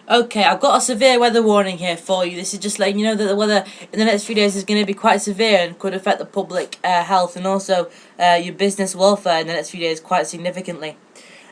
Okay, I've got a severe weather warning here for you. This is just letting you know that the weather in the next few days is going to be quite severe and could affect the public health and also your business welfare in the next few days quite significantly.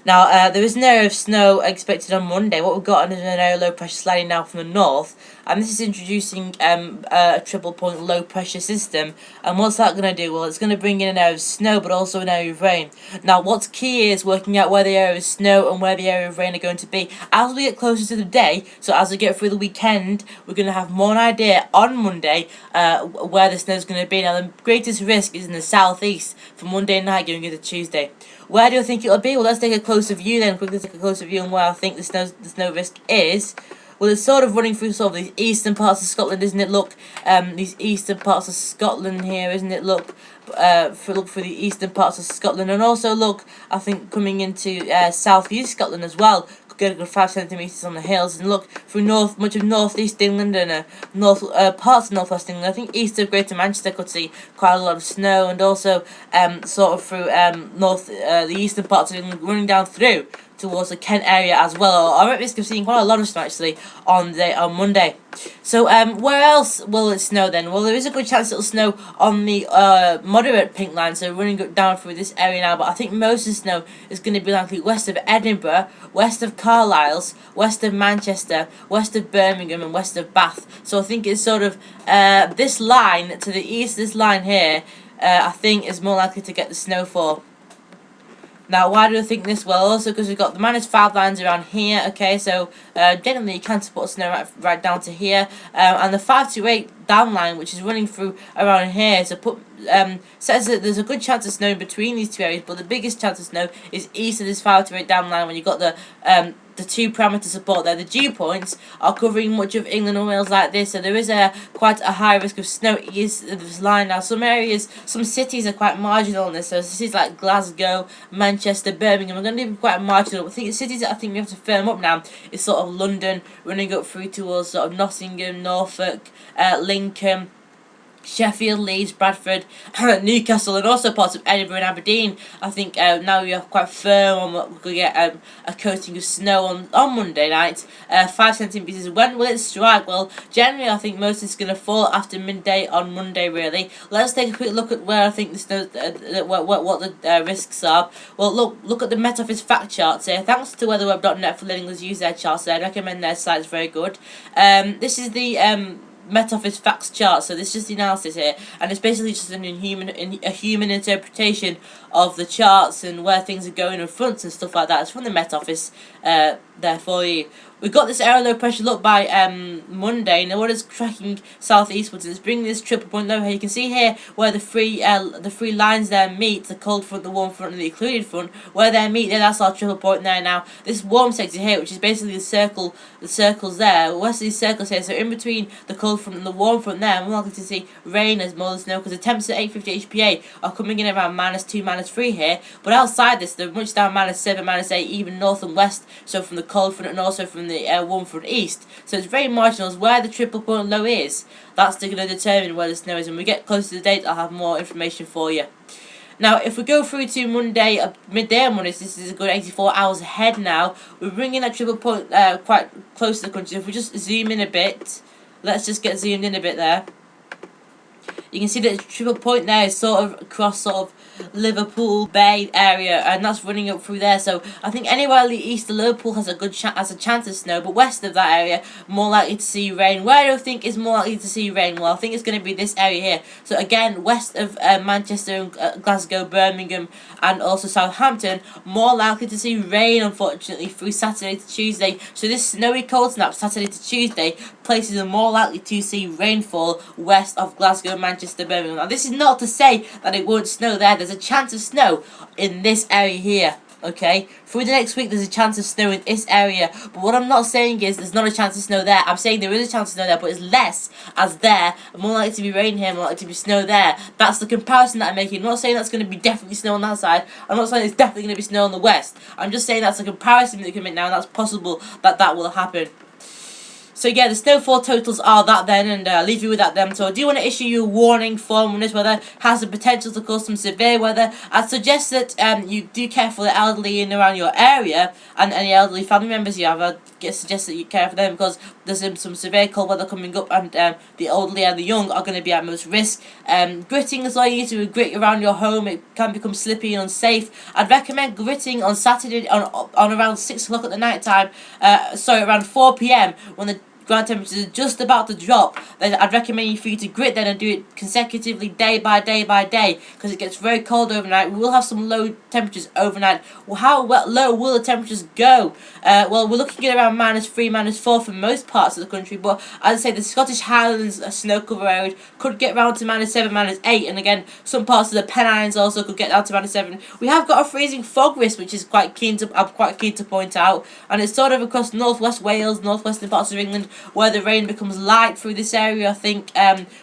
Now, there is an area of snow expected on Monday. What we've got is an area of low pressure sliding down from the north, and this is introducing a triple point low pressure system. And what's that going to do? Well, it's going to bring in an area of snow, but also an area of rain. Now, what's key is working out where the area of snow and where the area of rain are going to be as we get closer to the day. So as we get through the weekend, we're going to have more an idea on Monday where the snow is going to be. Now, the greatest risk is in the southeast from Monday night going into Tuesday. Where do I think it'll be? Well, let's take a closer view then. Quickly take a closer view on where I think the snow risk is. Well, it's sort of running through sort of these eastern parts of Scotland, isn't it? Look, these eastern parts of Scotland here, isn't it? Look, look for the eastern parts of Scotland, and also look, I think coming into southeast Scotland as well. Get a good 5 centimeters on the hills, and look through much of northeast England and parts of northwest England. I think east of Greater Manchester could see quite a lot of snow, and also sort of through the eastern parts of England, running down through towards the Kent area as well. I'm at risk of seeing quite a lot of snow actually on Monday. So where else will it snow then? Well, there is a good chance it'll snow on the moderate pink line, so running down through this area now, but I think most of the snow is going to be likely west of Edinburgh, west of Carlisle, west of Manchester, west of Birmingham and west of Bath. So I think it's sort of this line to the east, this line here, I think is more likely to get the snowfall. Now, why do I think this? Well, also because we've got the -5 lines around here, okay, so generally you can support snow right down to here, and the 5 to 8 down line, which is running through around here, so says that there's a good chance of snow in between these two areas, but the biggest chance of snow is east of this 5 to 8 down line when you've got the 2 parameter support there. The dew points are covering much of England and Wales like this, so there is quite a high risk of snow east of this line. Now, some areas, some cities are quite marginal in this, so cities like Glasgow, Manchester, Birmingham are going to be quite marginal. I think the cities that I think we have to firm up now is sort of London, running up through towards sort of Nottingham, Norfolk, Lincoln, Sheffield, Leeds, Bradford, Newcastle, and also parts of Edinburgh and Aberdeen. I think now we are quite firm on what we're going to get a coating of snow on Monday night. 5 centimetres. When will it strike? Well, generally I think most is going to fall after midday on Monday, really. Let's take a quick look at where I think the snow, what the risks are. Well, look at the Met Office fact charts here. Thanks to weatherweb.net for letting us use their charts there. I recommend their site, it's very good. This is the Met Office facts chart, so this is just the analysis here, and it's basically just a human interpretation of the charts and where things are going in front and stuff like that. It's from the Met Office there for you. We've got this area low pressure look by Monday. Now what is tracking southeastwards, it's bringing this triple point low here. You can see here where the three lines there meet, the cold front, the warm front and the occluded front, where they meet there, that's our triple point there. Now this warm sector here, which is basically the circles there, west of these circles here, so in between the cold front and the warm front there, I'm likely to see rain as more than snow, because the temps at 850 HPA are coming in around -2, -3 here, but outside this they're much down -7, -8, even north and west, so from the cold front and also from the warm front east. So it's very marginal as where the triple point low is. That's going to determine where the snow is, and when we get closer to the date I'll have more information for you. Now, if we go through to Monday, midday on Monday, so this is a good 84 hours ahead now, we're bringing that triple point quite close to the country. If we just zoom in a bit, let's just get zoomed in a bit there. You can see that the triple point there is sort of across sort of Liverpool Bay area, and that's running up through there. So I think anywhere east of Liverpool has a chance of snow, but west of that area more likely to see rain. Where do I think is more likely to see rain? Well, I think it's going to be this area here. So again, west of Manchester, Glasgow, Birmingham, and also Southampton, more likely to see rain, unfortunately, through Saturday to Tuesday. So this snowy cold snap Saturday to Tuesday, places are more likely to see rainfall west of Glasgow, Manchester, Birmingham. Now this is not to say that it won't snow there. There's a chance of snow in this area here, okay? Through the next week there's a chance of snow in this area, but what I'm not saying is there's not a chance of snow there. I'm saying there is a chance of snow there, but it's less as there, more likely to be rain here, more likely to be snow there. That's the comparison that I'm making. I'm not saying that's going to be definitely snow on that side. I'm not saying it's definitely going to be snow on the west. I'm just saying that's a comparison that you can make now, and that's possible that that will happen. So yeah, the snowfall totals are that then, and I'll leave you with that then. So I do want to issue you a warning for when this weather has the potential to cause some severe weather. I'd suggest that you do care for the elderly in and around your area, and any elderly family members you have. I'd suggest that you care for them, because there's some severe cold weather coming up, and the elderly and the young are going to be at most risk. Gritting is all you need to grit around your home. It can become slippy and unsafe. I'd recommend gritting on Saturday on around 6 o'clock at the night time. Around 4 p.m. when the ground temperature is just about to drop. Then I'd recommend for you to grit then and do it consecutively day by day by day, because it gets very cold overnight. We will have some low temperatures overnight. Well, how low will the temperatures go? Well, we're looking at around -3, -4 for most parts of the country, but as I say, the Scottish Highlands snow cover areas could get round to -7, -8, and again, some parts of the Pennines also could get down to -7. We have got a freezing fog risk, which is I'm quite keen to point out, and it's sort of across northwest Wales, northwestern parts of England, where the rain becomes light through this area. I think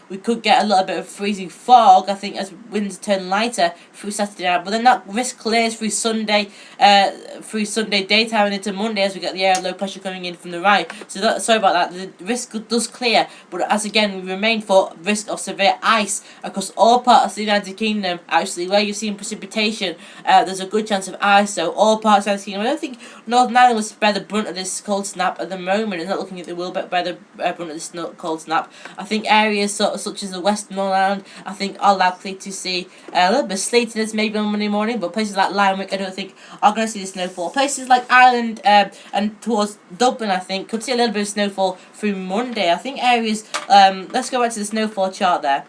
we could get a little bit of freezing fog, I think, as winds turn lighter through Saturday night, but then that risk clears through Sunday daytime and into Monday, as we get the area of low pressure coming in from the right. So sorry about that, the risk does clear, but as again, we remain for risk of severe ice across all parts of the United Kingdom. Actually, where you've seen precipitation, there's a good chance of ice, so all parts of the United Kingdom. I don't think Northern Ireland will bear the brunt of this cold snap at the moment. It's not looking like they will bear the brunt of this cold snap. I think areas such as the Western Northern Ireland, I think, are likely to see a little bit of sleetiness maybe on Monday morning, but places like Limerick, I don't think are going to see the snowfall. Places like Ireland and towards Dublin, I think, could see a little bit of snowfall through Monday. I think areas, let's go back to the snowfall chart there.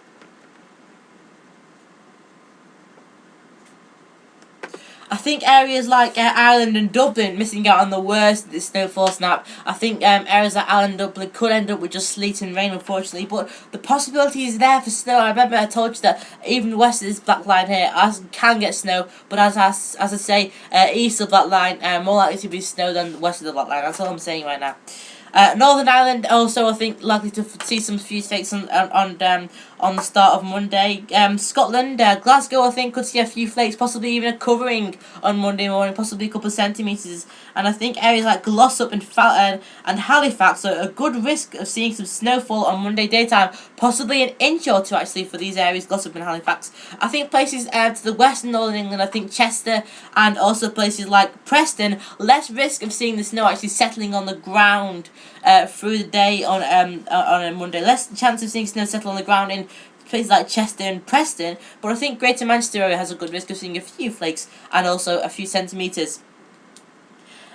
I think areas like Ireland and Dublin missing out on the worst of this snowfall snap. I think areas like Ireland and Dublin could end up with just sleet and rain, unfortunately, but the possibility is there for snow. I remember I told you that even west of this black line here, can get snow, but as I say, east of that line, more likely to be snow than west of the black line. That's all I'm saying right now. Northern Ireland also, I think, likely to see some few flakes on the start of Monday. Scotland, Glasgow, I think, could see a few flakes, possibly even a covering on Monday morning, possibly a couple of centimetres. And I think areas like Glossop and Halifax are a good risk of seeing some snowfall on Monday daytime, possibly an inch or two actually for these areas, Glossop and Halifax. I think places to the west and northern England, I think Chester and also places like Preston, less risk of seeing the snow actually settling on the ground through the day on a Monday. Less chance of seeing snow settle on the ground in places like Chester and Preston, but I think Greater Manchester area has a good risk of seeing a few flakes and also a few centimetres.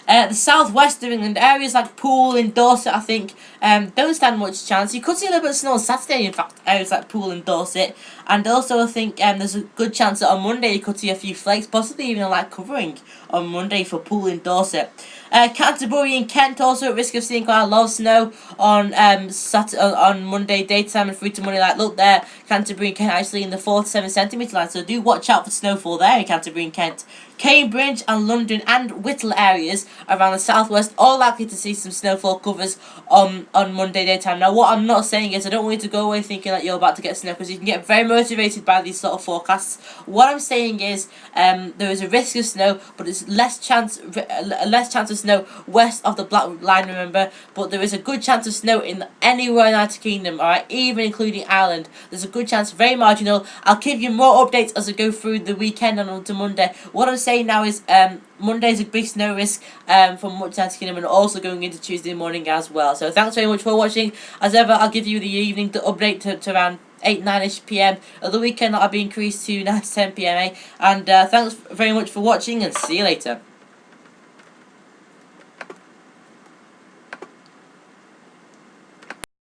The southwest of England, areas like Poole and Dorset, I think, don't stand much chance. You could see a little bit of snow on Saturday, in fact, areas like Poole and Dorset. And also, I think there's a good chance that on Monday you could see a few flakes, possibly even a light covering on Monday for Poole and Dorset. Canterbury and Kent also at risk of seeing quite a lot of snow on on Monday daytime and through to Monday night. Look there, Canterbury and Kent actually in the 4 to 7 centimetre line, so do watch out for snowfall there in Canterbury and Kent. Cambridge and London and Whittle areas around the southwest all likely to see some snowfall covers on Monday daytime. Now, what I'm not saying is I don't want you to go away thinking that you're about to get snow, because you can get very motivated by these sort of forecasts. What I'm saying is there is a risk of snow, but it's less chance of snow west of the black line, remember, but there is a good chance of snow in anywhere in the United Kingdom, alright, even including Ireland. There's a good chance, very marginal. I'll give you more updates as I go through the weekend and on to Monday. What I'm saying now is Monday's a big snow risk from much of the United Kingdom, and also going into Tuesday morning as well. So thanks very much for watching. As ever, I'll give you the evening to update to around 8-9ish p.m. At the weekend, that'll be increased to 9 to 10 p.m. And thanks very much for watching, and see you later.